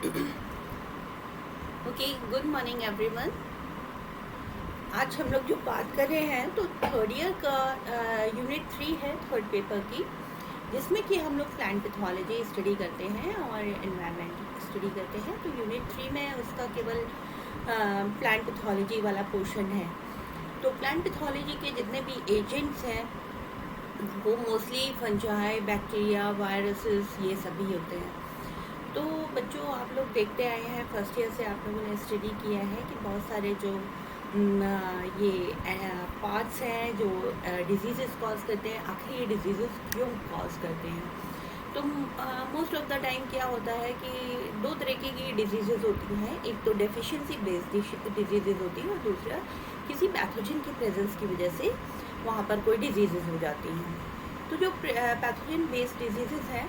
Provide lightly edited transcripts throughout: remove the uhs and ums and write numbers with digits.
Okay, good morning everyone. आज हम लोग जो बात कर रहे हैं तो थर्ड ईयर का यूनिट 3 है, थर्ड पेपर की, जिसमें कि हम लोग प्लांट पैथोलॉजी स्टडी करते हैं और एनवायरनमेंट स्टडी करते हैं। तो यूनिट 3 में उसका केवल प्लांट पैथोलॉजी वाला पोर्शन है। तो प्लांट पैथोलॉजी के जितने भी एजेंट्स हैं वो मोस्टली फंजाई, बैक्टीरिया, वायरसेस, ये सभी होते हैं। तो बच्चों, आप लोग देखते आए हैं, फर्स्ट ईयर से आप लोगों ने स्टडी किया है कि बहुत सारे जो ये पार्ट्स हैं जो डिजीज़ कॉज करते हैं, आखिर ये डिजीज़ क्यों कॉज करते हैं। तो मोस्ट ऑफ द टाइम क्या होता है कि दो तरीके की डिजीज़ होती हैं। एक तो डेफिशिएंसी बेस्ड डिजीज़ होती है और दूसरा किसी पैथोजन की प्रेजेंस की वजह से वहाँ पर कोई डिजीज़ हो जाती हैं। तो जो पैथोजन बेस्ड डिजीज़ हैं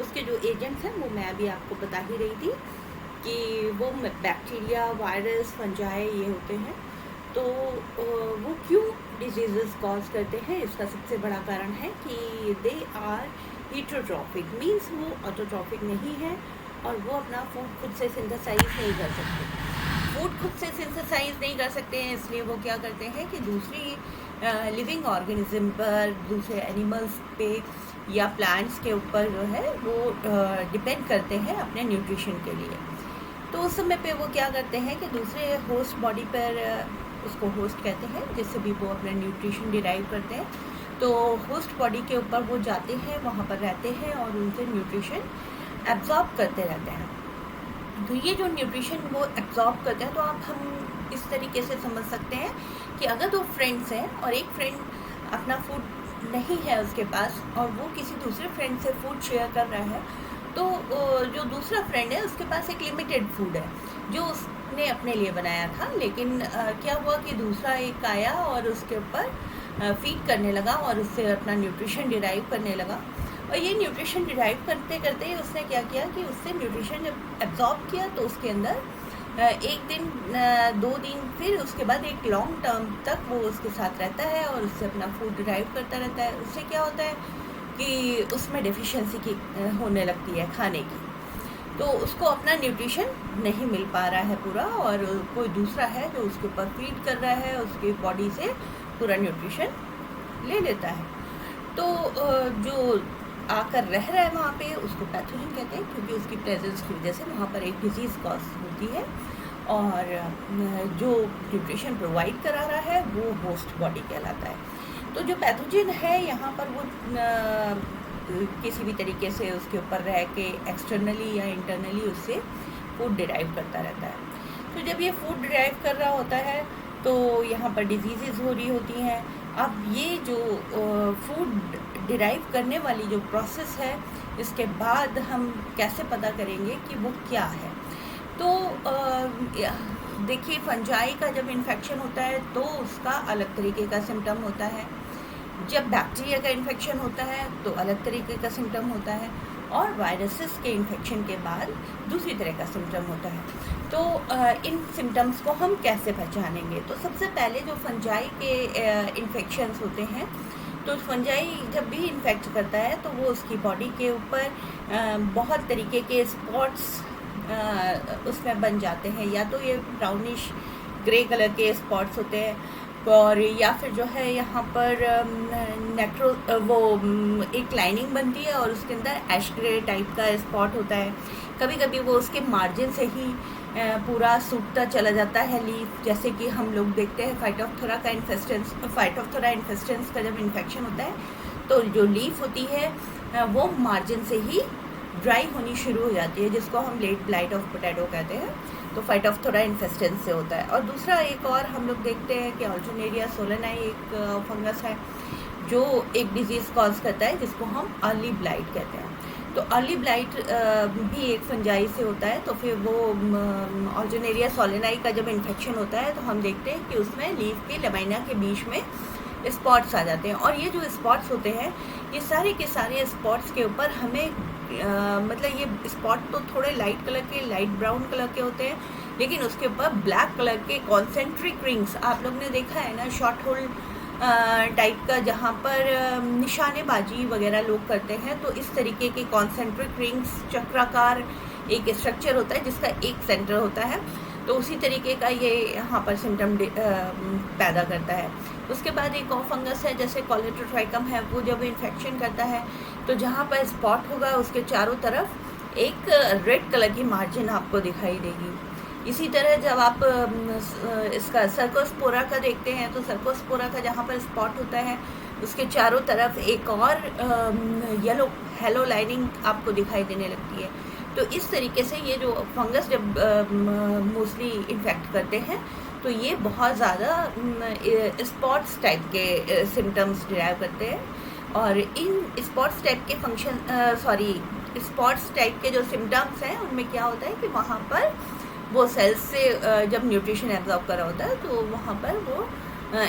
उसके जो एजेंट्स हैं वो मैं अभी आपको बता ही रही थी कि वो बैक्टीरिया, वायरस, फंजाई ये होते हैं। तो वो क्यों डिजीज़ कॉज करते हैं, इसका सबसे बड़ा कारण है कि दे आर हीटरोट्रॉफिक, मीन्स वो ऑटोट्रॉफिक नहीं है और वो अपना फूड खुद से सिंथेसाइज नहीं कर सकते। फूड खुद से सिंथेसाइज नहीं कर सकते हैं, इसलिए वो क्या करते हैं कि दूसरी लिविंग ऑर्गेनिज्म पर, दूसरे एनिमल्स पे या प्लांट्स के ऊपर जो है वो डिपेंड करते हैं अपने न्यूट्रिशन के लिए। तो उस समय पे वो क्या करते हैं कि दूसरे होस्ट बॉडी पर, उसको होस्ट कहते हैं, जिससे भी वो अपना न्यूट्रिशन डिराइव करते हैं, तो होस्ट बॉडी के ऊपर वो जाते हैं, वहाँ पर रहते हैं और उनसे न्यूट्रिशन एब्जॉर्ब करते रहते हैं। तो ये जो न्यूट्रिशन वो एब्जॉर्ब करते हैं, तो आप हम इस तरीके से समझ सकते हैं कि अगर दो फ्रेंड्स हैं और एक फ्रेंड अपना फूड नहीं है उसके पास और वो किसी दूसरे फ्रेंड से फूड शेयर कर रहा है, तो जो दूसरा फ्रेंड है उसके पास एक लिमिटेड फूड है जो उसने अपने लिए बनाया था, लेकिन क्या हुआ कि दूसरा एक आया और उसके ऊपर फीड करने लगा और उससे अपना न्यूट्रिशन डिराइव करने लगा। और ये न्यूट्रिशन डिराइव करते करते उसने क्या किया कि उससे न्यूट्रिशन जब एब्जॉर्ब किया तो उसके अंदर एक दिन, 2 दिन, फिर उसके बाद एक लॉन्ग टर्म तक वो उसके साथ रहता है और उससे अपना फूड डिराइव करता रहता है। उससे क्या होता है कि उसमें डेफिशिएंसी की होने लगती है खाने की, तो उसको अपना न्यूट्रिशन नहीं मिल पा रहा है पूरा, और कोई दूसरा है जो उसके ऊपर फीड कर रहा है, उसकी बॉडी से पूरा न्यूट्रिशन ले लेता है। तो जो आकर रह रहा है वहाँ पे उसको पैथोजन कहते हैं, क्योंकि उसकी प्रेजेंस की वजह से वहाँ पर एक डिजीज़ कॉज होती है और जो न्यूट्रिशन प्रोवाइड करा रहा है वो होस्ट बॉडी कहलाता है। तो जो पैथोजन है यहाँ पर वो किसी भी तरीके से उसके ऊपर रह के एक्सटर्नली या इंटरनली उससे फूड डिराइव करता रहता है। तो जब ये फूड डिराइव कर रहा होता है तो यहाँ पर डिजीज़ हो रही होती हैं। अब ये जो फूड डिराइव करने वाली जो प्रोसेस है, इसके बाद हम कैसे पता करेंगे कि वो क्या है। तो देखिए, फंजाई का जब इन्फेक्शन होता है तो उसका अलग तरीके का सिम्टम होता है, जब बैक्टीरिया का इन्फेक्शन होता है तो अलग तरीके का सिम्टम होता है, और वायरसेस के इन्फेक्शन के बाद दूसरी तरह का सिम्टम होता है। तो इन सिम्टम्स को हम कैसे पहचानेंगे? तो सबसे पहले जो फंजाई के इन्फेक्शंस होते हैं, तो फंजाई जब भी इन्फेक्ट करता है तो वो उसकी बॉडी के ऊपर बहुत तरीके के स्पॉट्स उसमें बन जाते हैं। या तो ये ब्राउनिश ग्रे कलर के स्पॉट्स होते हैं, और या फिर जो है यहाँ पर वो एक लाइनिंग बनती है और उसके अंदर ऐश ग्रे टाइप का स्पॉट होता है। कभी कभी वो उसके मार्जिन से ही पूरा सूखता चला जाता है लीफ, जैसे कि हम लोग देखते हैं फाइटोप्थोरा इन्फेस्टेंस का जब इन्फेक्शन होता है तो जो लीफ होती है वो मार्जिन से ही ड्राई होनी शुरू हो जाती है, जिसको हम लेट ब्लाइट ऑफ पोटैटो कहते हैं। तो फाइटोप्थोरा इन्फेस्टेंस से होता है। और दूसरा एक और हम लोग देखते हैं कि अल्टरनेरिया सोलेनाई एक फंगस है जो एक डिजीज़ कॉज करता है, जिसको हम अर्ली ब्लाइट कहते हैं। तो अर्ली ब्लाइट भी एक फंजाई से होता है। तो फिर वो अल्टरनेरिया सोलेनाई का जब इन्फेक्शन होता है तो हम देखते हैं कि उसमें लीफ के लमाइना के बीच में स्पॉट्स आ जाते हैं, और ये जो स्पॉट्स होते हैं, ये सारे के सारे स्पॉट्स के ऊपर हमें मतलब ये स्पॉट तो थोड़े लाइट कलर के, लाइट ब्राउन कलर के होते हैं, लेकिन उसके ऊपर ब्लैक कलर के कॉन्सेंट्रिक रिंग्स, आप लोग ने देखा है ना, शॉर्ट होल टाइप का, जहाँ पर निशानेबाजी वगैरह लोग करते हैं। तो इस तरीके के कॉन्सेंट्रिक रिंग्स, चक्राकार एक स्ट्रक्चर होता है जिसका एक सेंटर होता है, तो उसी तरीके का ये यहाँ पर सिम्टम पैदा करता है। उसके बाद एक और फंगस है जैसे कॉलेटोट्राइकम है, वो जब इन्फेक्शन करता है तो जहाँ पर स्पॉट होगा उसके चारों तरफ एक रेड कलर की मार्जिन आपको दिखाई देगी। इसी तरह जब आप इसका सर्कोस्पोरा का देखते हैं तो सर्कोस्पोरा का जहाँ पर स्पॉट होता है उसके चारों तरफ एक और येलो हेलो लाइनिंग आपको दिखाई देने लगती है। तो इस तरीके से ये जो फंगस जब मोस्टली इन्फेक्ट करते हैं तो ये बहुत ज़्यादा स्पॉट्स टाइप के सिम्टम्स डिराइव करते हैं। और इन स्पॉट्स टाइप के स्पॉट्स टाइप के जो सिम्टम्स हैं उनमें क्या होता है कि वहाँ पर वो सेल्स से जब न्यूट्रिशन एब्जॉर्ब कर रहा होता है तो वहाँ पर वो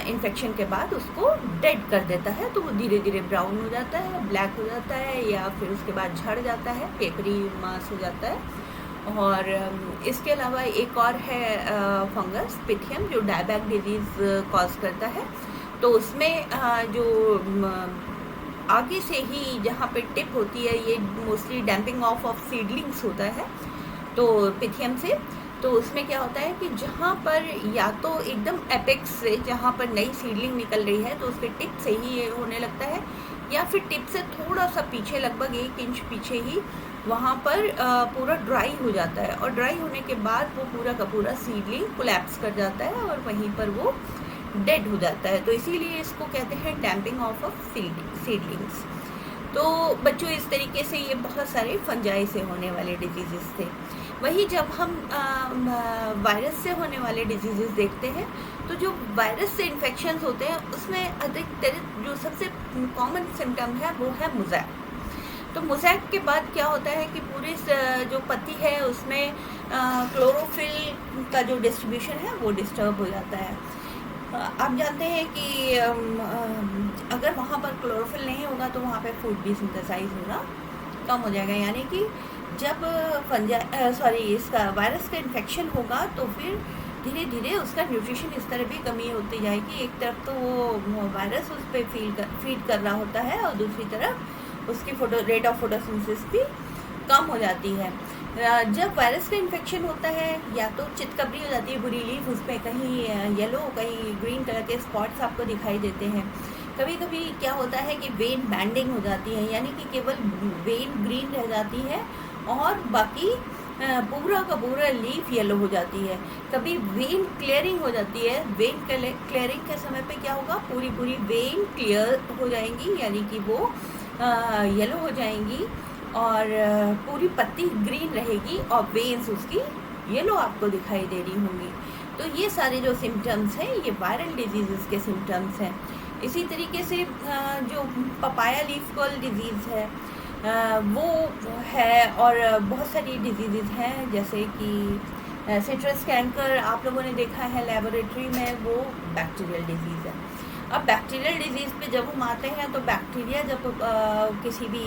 इन्फेक्शन के बाद उसको डेड कर देता है, तो वो धीरे धीरे ब्राउन हो जाता है, ब्लैक हो जाता है, या फिर उसके बाद झड़ जाता है, पेपरी मास हो जाता है। और इसके अलावा एक और है फंगस पिथियम, जो डायबैक डिजीज़ कॉज करता है। तो उसमें जो आगे से ही जहाँ पे टिप होती है, ये मोस्टली डैम्पिंग ऑफ सीडलिंग्स होता है तो पिथियम से। तो उसमें क्या होता है कि जहाँ पर या तो एकदम एपेक्स से जहाँ पर नई सीडलिंग निकल रही है तो उसके टिप से ही ये होने लगता है, या फिर टिप से थोड़ा सा पीछे लगभग 1 इंच पीछे ही वहाँ पर पूरा ड्राई हो जाता है, और ड्राई होने के बाद वो पूरा का पूरा सीडलिंग कोलैप्स कर जाता है और वहीं पर वो डेड हो जाता है। तो इसीलिए इसको कहते हैं डैम्पिंग ऑफ सीडलिंग्स। तो बच्चों, इस तरीके से ये बहुत सारे फंजाई से होने वाले डिजीज़ थे। वही जब हम वायरस से होने वाले डिजीज़ देखते हैं तो जो वायरस से इन्फेक्शंस होते हैं उसमें अधिकतर जो सबसे कॉमन सिम्टम है वो है मोज़ैक। तो मोज़ैक के बाद क्या होता है कि पूरे जो पत्ती है उसमें क्लोरोफिल का जो डिस्ट्रीब्यूशन है वो डिस्टर्ब हो जाता है। आप जानते हैं कि अगर वहाँ पर क्लोरोफिल नहीं होगा तो वहाँ पे फूड भी सिंथेसाइज होना कम हो जाएगा, यानी कि जब इसका वायरस का इन्फेक्शन होगा तो फिर धीरे धीरे उसका न्यूट्रिशन इस तरह भी कमी होती जाएगी। एक तरफ तो वो वायरस उस पर फीड कर रहा होता है और दूसरी तरफ उसकी रेट ऑफ फोटोसिंथेसिस भी कम हो जाती है। जब वायरस का इन्फेक्शन होता है या तो चितकबरी हो जाती है पूरी लीफ, उस पर कहीं येलो कहीं ग्रीन कलर के स्पॉट्स आपको दिखाई देते हैं। कभी कभी क्या होता है कि वेन बैंडिंग हो जाती है, यानी कि केवल वेन ग्रीन रह जाती है और बाकी पूरा का पूरा लीफ येलो हो जाती है। कभी वेन क्लियरिंग हो जाती है, वेन क्लियरिंग के समय पे क्या होगा, पूरी वेन क्लियर हो जाएंगी, यानी कि वो येलो हो जाएंगी और पूरी पत्ती ग्रीन रहेगी और वेन्स उसकी येलो आपको दिखाई दे रही होंगी। तो ये सारे जो सिम्टम्स हैं ये वायरल डिजीज़ के सिम्टम्स हैं। इसी तरीके से जो पपाया लीफ कर्ल डिजीज़ है वो है, और बहुत सारी डिजीज़ हैं जैसे कि सिट्रस कैंकर आप लोगों ने देखा है लेबोरेटरी में, वो बैक्टीरियल डिजीज़ है। अब बैक्टीरियल डिजीज़ पे जब हम आते हैं तो बैक्टीरिया जब किसी भी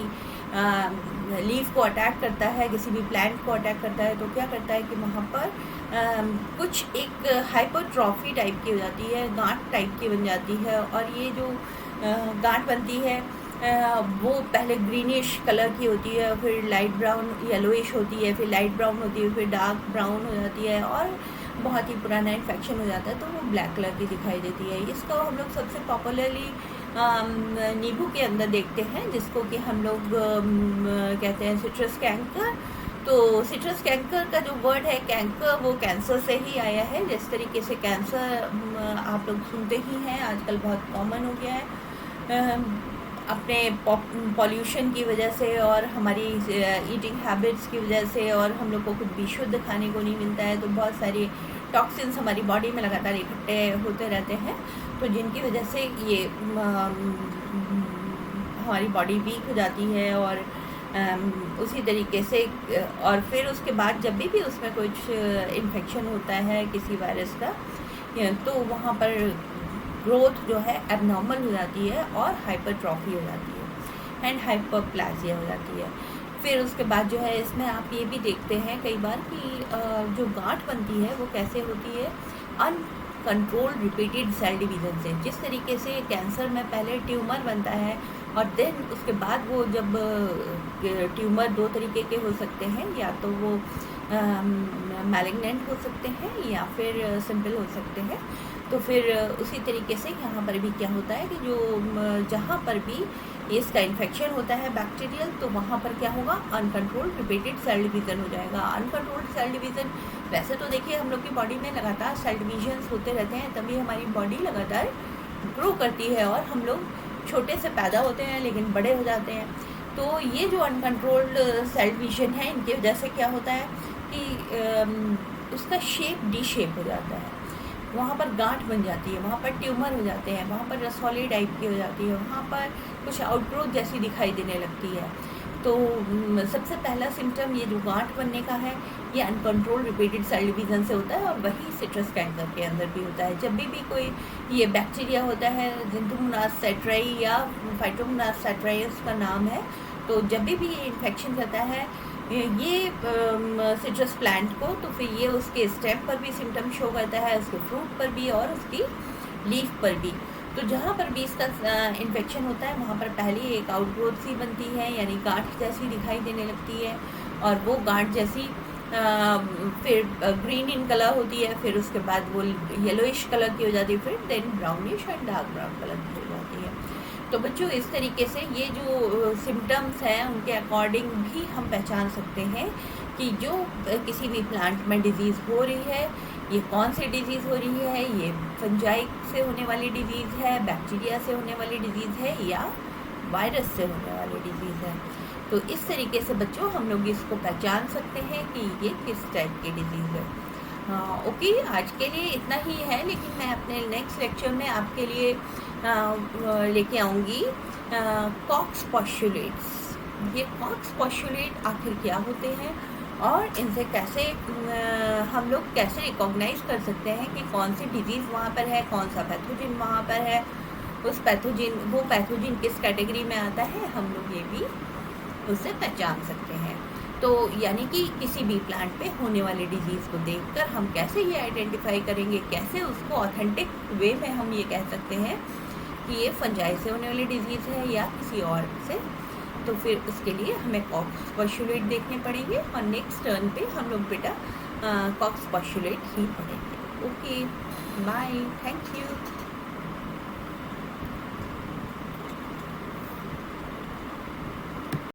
लीफ को अटैक करता है, किसी भी प्लांट को अटैक करता है, तो क्या करता है कि वहाँ पर कुछ एक हाइपरट्रॉफी टाइप की हो जाती है, गांठ टाइप की बन जाती है। और ये जो गांठ बनती है वो पहले ग्रीनिश कलर की होती है, फिर लाइट ब्राउन येलोइश होती है, फिर लाइट ब्राउन होती है, फिर डार्क ब्राउन हो जाती है और बहुत ही पुराना इन्फेक्शन हो जाता है तो वो ब्लैक कलर की दिखाई देती है। इसको हम लोग सबसे पॉपुलरली नींबू के अंदर देखते हैं, जिसको कि हम लोग कहते हैं सिट्रस कैंकर। तो सिट्रस कैंकर का जो वर्ड है कैंकर, वो कैंसर से ही आया है। जिस तरीके से कैंसर आप लोग सुनते ही हैं, आजकल बहुत कॉमन हो गया है अपने पॉल्यूशन की वजह से और हमारी ईटिंग हैबिट्स की वजह से, और हम लोग को कुछ भी शुद्ध खाने को नहीं मिलता है तो बहुत सारी टॉक्सिन्स हमारी बॉडी में लगातार इकट्ठे होते रहते हैं, तो जिनकी वजह से ये हमारी बॉडी वीक हो जाती है। और उसी तरीके से और फिर उसके बाद जब भी उसमें कुछ इन्फेक्शन होता है किसी वायरस का, तो वहाँ पर ग्रोथ जो है एबनॉर्मल हो जाती है और हाइपरट्रॉफी हो जाती है एंड हाइपरप्लाजिया हो जाती है। फिर उसके बाद जो है इसमें आप ये भी देखते हैं कई बार कि जो गांठ बनती है वो कैसे होती है, अनकंट्रोल रिपीटेड सेल डिवीज़न से। जिस तरीके से कैंसर में पहले ट्यूमर बनता है और देन उसके बाद वो जब ट्यूमर दो तरीके के हो सकते हैं, या तो वो मैलिग्नेंट हो सकते हैं या फिर सिंपल हो सकते हैं। तो फिर उसी तरीके से यहाँ पर भी क्या होता है कि जो जहाँ पर भी इसका इन्फेक्शन होता है बैक्टीरियल, तो वहाँ पर क्या होगा, अनकंट्रोल्ड रिपीटेड सेल डिवीज़न हो जाएगा। अनकंट्रोल्ड सेल डिवीज़न, वैसे तो देखिए हम लोग की बॉडी में लगातार सेल डिवीजन्स होते रहते हैं, तभी हमारी बॉडी लगातार ग्रो करती है और हम लोग छोटे से पैदा होते हैं लेकिन बड़े हो जाते हैं। तो ये जो अनकंट्रोल्ड सेल डिवीजन है, इनकी वजह से क्या होता है कि उसका शेप डी शेप हो जाता है, वहाँ पर गांठ बन जाती है, वहाँ पर ट्यूमर हो जाते हैं, वहाँ पर रसौली टाइप की हो जाती है, वहाँ पर कुछ आउटग्रोथ जैसी दिखाई देने लगती है। तो सबसे पहला सिम्टम ये जो गांठ बनने का है, ये अनकंट्रोल रिपीटेड सेल डिवीज़न से होता है और वही सिट्रस कैंकर के अंदर भी होता है। जब भी कोई ये बैक्टीरिया होता है, ज़िंथोमोनास सेट्राई या फाइटोमोनास सेट्राई उसका नाम है, तो जब भी ये इन्फेक्शन करता है ये सिट्रस प्लांट को, तो फिर ये उसके स्टेम पर भी सिम्टम शो करता है, उसके फ्रूट पर भी और उसकी लीफ पर भी। तो जहाँ पर भी इसका इन्फेक्शन होता है वहाँ पर पहले एक आउटग्रोथ सी बनती है, यानी गांठ जैसी दिखाई देने लगती है, और वो गांठ जैसी फिर ग्रीन इन कलर होती है, फिर उसके बाद वो येलोइश कलर की हो जाती है, फिर then brownish and dark brown colour की हो जाती है। तो बच्चों इस तरीके से ये जो सिम्टम्स हैं उनके अकॉर्डिंग भी हम पहचान सकते हैं कि जो किसी भी प्लांट में डिजीज़ हो रही है, ये कौन सी डिज़ीज़ हो रही है, ये फंजाई से होने वाली डिज़ीज़ है, बैक्टीरिया से होने वाली डिज़ीज़ है या वायरस से होने वाली डिज़ीज़ है। तो इस तरीके से बच्चों हम लोग इसको पहचान सकते हैं कि ये किस टाइप की डिज़ीज़ है। ओके, आज के लिए इतना ही है, लेकिन मैं अपने नेक्स्ट लेक्चर में आपके लिए लेके आऊँगी कॉक्स पॉस्टुलेट्स। ये कॉक्स पॉस्टुलेट आखिर क्या होते हैं और इनसे कैसे हम लोग कैसे रिकॉग्नाइज कर सकते हैं कि कौन सी डिजीज़ वहाँ पर है, कौन सा पैथोजिन वहाँ पर है, वो पैथोजिन किस कैटेगरी में आता है, हम लोग ये भी उससे पहचान सकते हैं। तो यानी कि किसी भी प्लांट पे होने वाली डिजीज़ को देखकर हम कैसे ये आइडेंटिफाई करेंगे, कैसे उसको ऑथेंटिक वे में हम ये कह सकते हैं कि ये फंजाई से होने वाली डिजीज़ है या किसी और से। तो फिर उसके लिए हमें कॉक्स पॉस्टुलेट देखने पड़ेंगे और नेक्स्ट टर्न पे हम लोग बेटा कॉक्स पॉस्टुलेट ही पढ़ेंगे। Okay, bye, thank you.